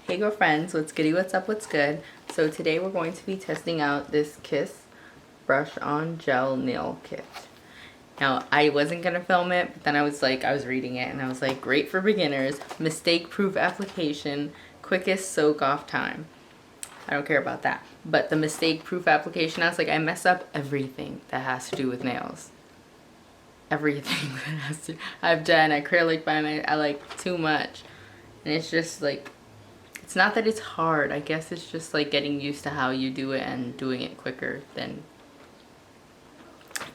Hey girlfriends, what's goody, what's up, what's good? So today we're going to be testing out this Kiss brush on gel nail kit. Now I wasn't gonna film it, but then I was reading it and I was like, great for beginners, mistake proof application, quickest soak off time. I don't care about that. But the mistake proof application, I was like, I mess up everything that has to do with nails. Everything that has to, I've done acrylic by I like too much. And it's just like, it's not that it's hard, I guess it's just like getting used to how you do it and doing it quicker than.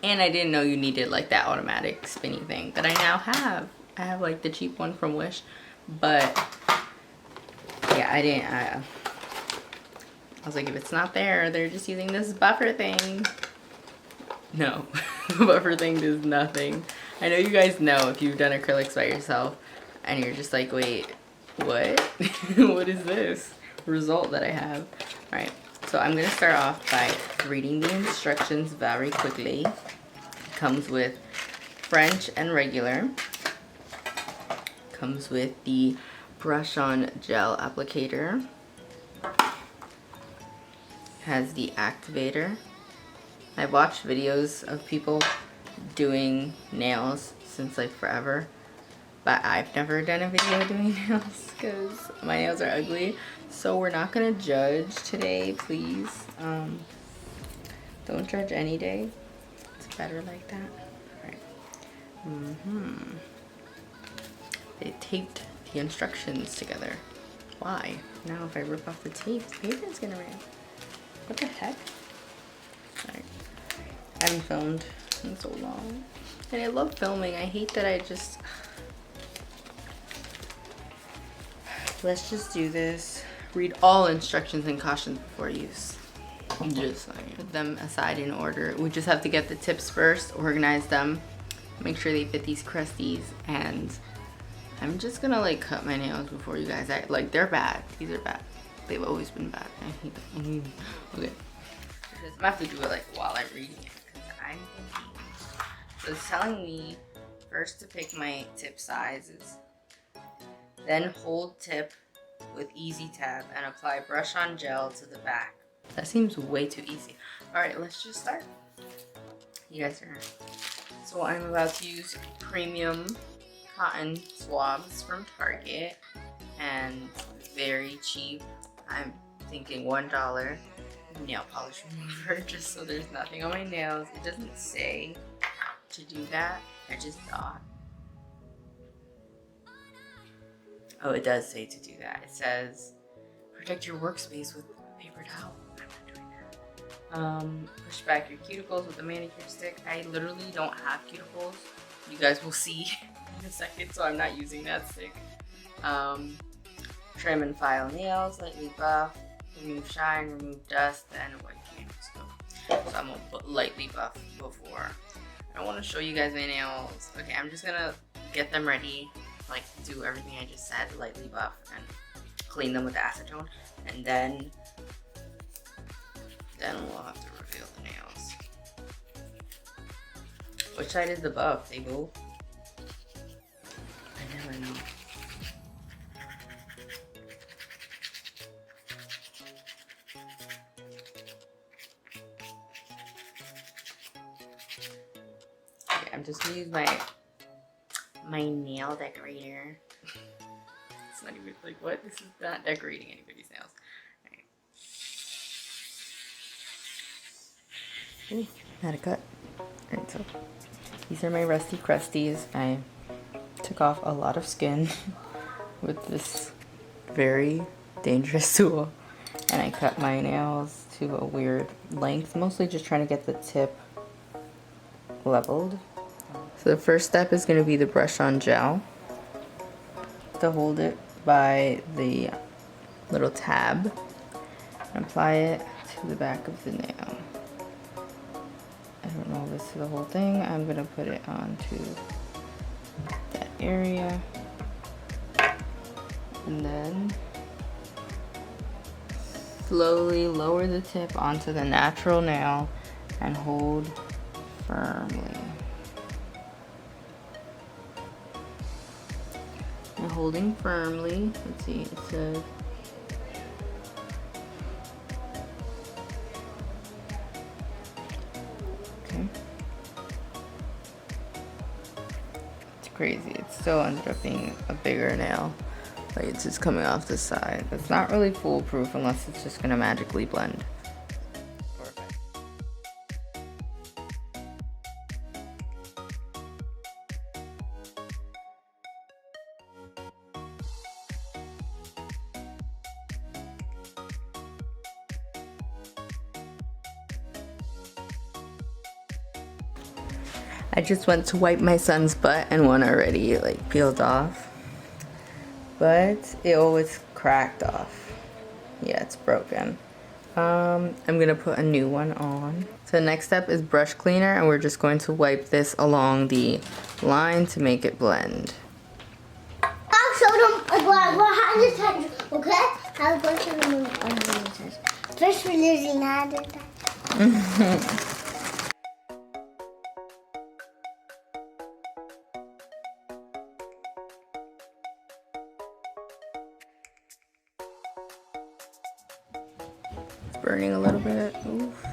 And I didn't know you needed like that automatic spinny thing that I now have. I have like the cheap one from Wish, but yeah, I was like, if it's not there, they're just using this buffer thing. No, the buffer thing does nothing. I know you guys know if you've done acrylics by yourself and you're just like, wait, what? What is this result that I have? All right, so I'm gonna start off by reading the instructions very quickly. It comes with French and regular. Comes with the brush on gel applicator. Has the activator. I've watched videos of people doing nails since like forever, but I've never done a video doing nails because my nails are ugly. So we're not gonna judge today, please. Don't judge any day. It's better like that. All right. They taped the instructions together. Why? Now if I rip off the tape, the paper is gonna rip. What the heck? Alright. I haven't filmed in so long. And I love filming. I hate that I just... Let's just do this. Read all instructions and cautions before use. Just like, put them aside in order. We just have to get the tips first, organize them, make sure they fit these crusties, and I'm just gonna like cut my nails before you guys act like they're bad. These are bad. They've always been bad. I hate them. Okay. I'm gonna have to do it like while I'm reading it because I'm thinking. So it's telling me first to pick my tip sizes, then hold tip with easy tab and apply brush on gel to the back. That seems way too easy. All right, let's just start. You guys are. So I'm about to use premium cotton swabs from Target and very cheap. I'm thinking $1 nail polish remover just so there's nothing on my nails. It doesn't say to do that. I just thought. Oh, it does say to do that. It says protect your workspace with paper towel. I'm not doing that. Push back your cuticles with a manicure stick. I literally don't have cuticles. You guys will see in a second, so I'm not using that stick. Trim and file nails, lightly buff, remove shine, remove dust, then white canvas. So I'm gonna put lightly buff before. I want to show you guys my nails. Okay, I'm just gonna get them ready, like do everything I just said, lightly buff and clean them with acetone, and then we'll have to reveal the nails. Which side is the buff? They both? I never know. I'm just gonna use my nail decorator. It's not even like, what? This is not decorating anybody's nails. Alright. Ooh, had a cut. Alright, so these are my rusty crusties. I took off a lot of skin with this very dangerous tool, and I cut my nails to a weird length, mostly just trying to get the tip leveled. So the first step is going to be the brush on gel. To hold it by the little tab and apply it to the back of the nail. I don't know if this is the whole thing. I'm going to put it onto that area and then slowly lower the tip onto the natural nail and hold firmly. And holding firmly, let's see, it says crazy. It still ended up being a bigger nail. Like it's just coming off the side. It's not really foolproof unless it's just gonna magically blend. I just went to wipe my son's butt and one already like peeled off. But it always cracked off. Yeah, it's broken. I'm gonna put a new one on. So the next step is brush cleaner, and we're just going to wipe this along the line to make it blend. I'll show them how to touch, okay? I'll go show them how to touch. First we're losing how to touch. Burning a little bit. Oof.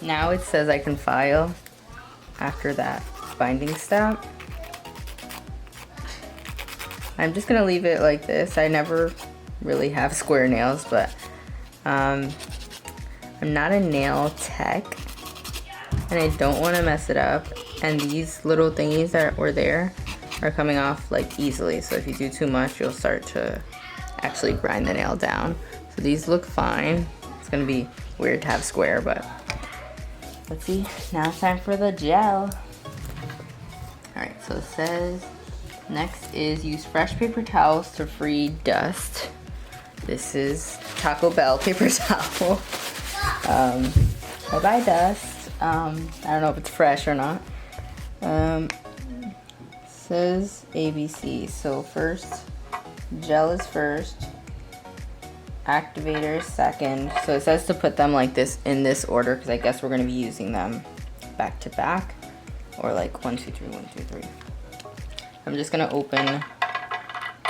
Now it says I can file after that binding step. I'm just gonna leave it like this. I never really have square nails, but I'm not a nail tech and I don't want to mess it up. And these little thingies that were there are coming off like easily. So if you do too much, you'll start to actually grind the nail down. So these look fine. It's gonna be weird to have square, but let's see. Now it's time for the gel. All right, so it says next is use fresh paper towels to free dust. This is Taco Bell paper towel. Bye-bye dust. I don't know if it's fresh or not. Says ABC. So first, gel is first, activator second. So it says to put them like this in this order because I guess we're going to be using them back to back, or like 1, 2, 3, 1, 2, 3. I'm just going to open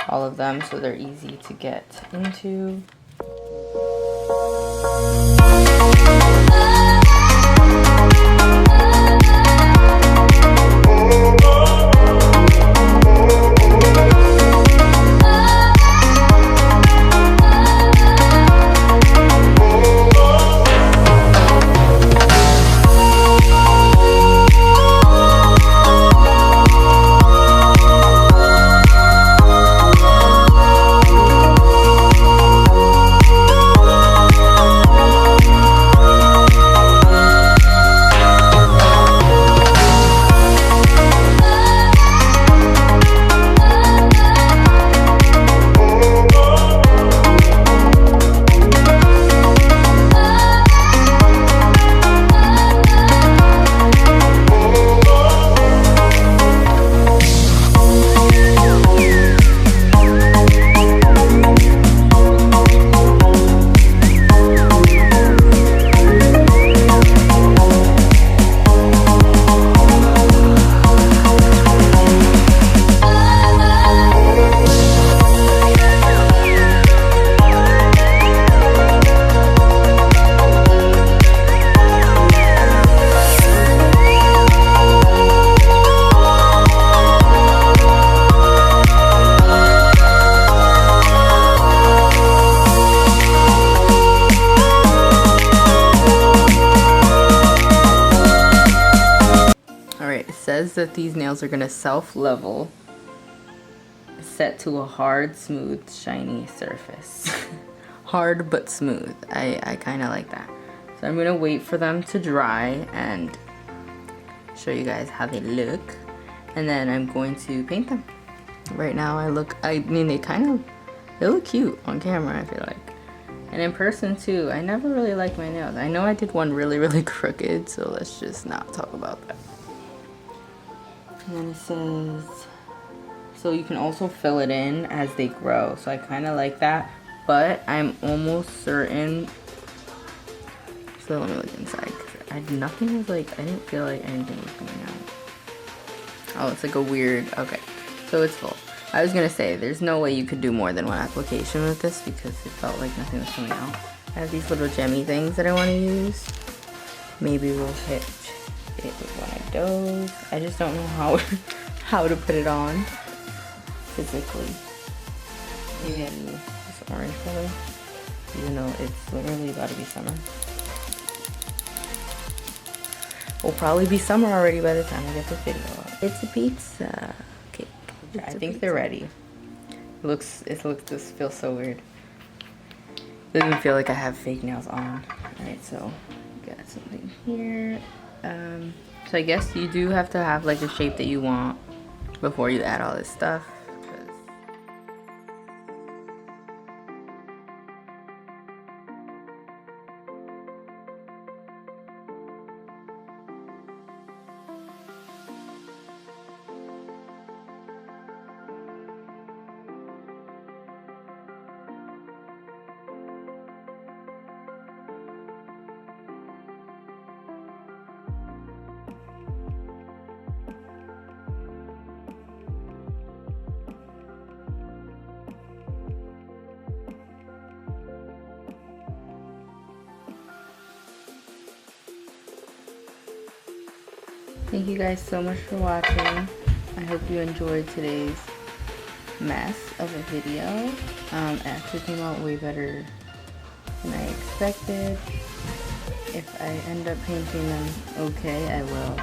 all of them so they're easy to get into. That these nails are gonna self-level, set to a hard, smooth, shiny surface. Hard but smooth. I kind of like that. So I'm gonna wait for them to dry and show you guys how they look, and then I'm going to paint them. Right now I mean they look cute on camera, I feel like, and in person too. I never really liked my nails. I know I did one really crooked, so let's just not talk about that. And then it says, so you can also fill it in as they grow. So I kind of like that, but I'm almost certain. So let me look inside. Nothing was like, I didn't feel like anything was coming out. Oh, it's like a weird, okay. So it's full. I was gonna say, there's no way you could do more than one application with this because it felt like nothing was coming out. I have these little gemmy things that I want to use. Maybe we'll hit it with one of those. I just don't know how to put it on physically. Maybe I do this orange color, even though it's literally about to be summer. Will probably be summer already by the time I get this video up. It's a pizza cake. I think they're ready. This feels so weird. Doesn't even feel like I have fake nails on. Alright, so got something here. So I guess you do have to have like the shape that you want before you add all this stuff. Thank you guys so much for watching. I hope you enjoyed today's mess of a video. It actually came out way better than I expected. If I end up painting them okay, I will